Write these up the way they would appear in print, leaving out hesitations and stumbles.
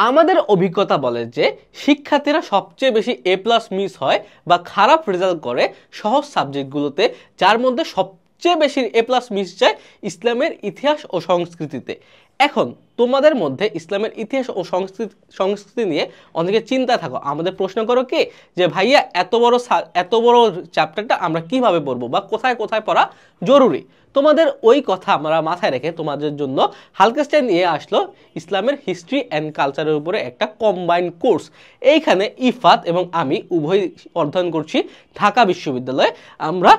আমাদের অভিজ্ঞতা বলে যে শিক্ষার্থীরা সবচেয়ে বেশি এ প্লাস মিস হয় বা খারাপ রেজাল্ট করে সহজ সাবজেক্টগুলোতে, যার মধ্যে সবচেয়ে বেশি এ প্লাস মিস যায় ইসলামের ইতিহাস ও সংস্কৃতিতে। এখন তোমাদের মধ্যে ইসলামের ইতিহাস ও সংস্কৃতি নিয়ে অনেকে চিন্তা থাকো, আমাদের প্রশ্ন করো কি যে ভাইয়া এত বড় চ্যাপ্টারটা আমরা কিভাবে পড়বো বা কোথায় কোথায় পড়া জরুরি। তোমাদের ওই কথা আমরা মাথায় রেখে তোমাদের জন্য হালকাস্টাইন নিয়ে আসলো ইসলামের হিস্ট্রি অ্যান্ড কালচারের উপরে একটা কম্বাইন্ড কোর্স। এইখানে ইফাত এবং আমি উভয় অধ্যয়ন করছি ঢাকা বিশ্ববিদ্যালয়ে। আমরা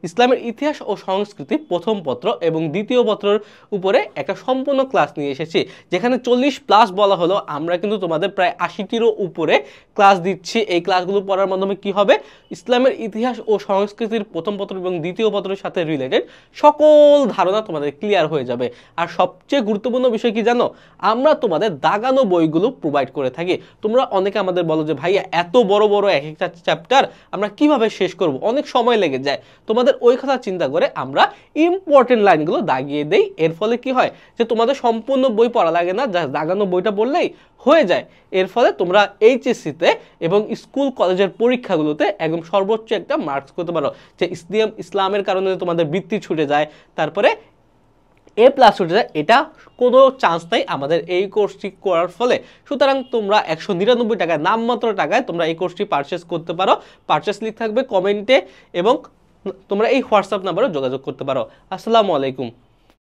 ইসলামের ইতিহাস ও সংস্কৃতি প্রথম পত্র এবং দ্বিতীয় পত্রের উপরে একটা সম্পূর্ণ ক্লাস নিয়ে এসেছি, যেখানে 40+ বলা হলো। আমরা কিন্তু তোমাদের প্রায় 80টিরও উপরে ক্লাস দিচ্ছি। এই ক্লাসগুলো পড়ার মাধ্যমে কি হবে, ইসলামের ইতিহাস ও সংস্কৃতির প্রথম পত্র এবং দ্বিতীয় পত্রের সাথে রিলেটেড সকল ধারণা তোমাদের ক্লিয়ার হয়ে যাবে। আর সবচেয়ে গুরুত্বপূর্ণ বিষয় কি জানো, আমরা তোমাদের দাগানো বইগুলো প্রোভাইড করে থাকি। তোমরা অনেকে আমাদের বলো যে ভাইয়া এত বড় বড় এক একটা চ্যাপ্টার আমরা কিভাবে শেষ করব, অনেক সময় লেগে যায়। তোমাদের ওই কথা চিন্তা করে আমরা ইম্পর্টেন্ট লাইনগুলো দাগিয়ে দেই। এর ফলে কি হয় যে তোমাদের সম্পূর্ণ বই পড়া লাগে না, যা দাগানো বইটা পড়লেই হয়ে যায়। এর ফলে তোমরা এইচএসসিতে এবং স্কুল কলেজের পরীক্ষাগুলোতে একদম সর্বোচ্চ একটা মার্কস করতে পারো। যে ইসলামের কারণে তোমাদের বৃত্তি ছুটে যায়, তারপরে এ প্লাস ছুটে যায়, এটা কোনো চান্স নাই আমাদের এই কোর্সটি করার ফলে। সুতরাং তোমরা 199 টাকায়, নামমাত্র টাকায় তোমরা এই কোর্সটি পারচেস করতে পারো। পারচেস লিঙ্ক থাকবে কমেন্টে এবং তোমরা এই হোয়াটসঅ্যাপ নাম্বারে যোগাযোগ করতে পারো। আসসালামু আলাইকুম।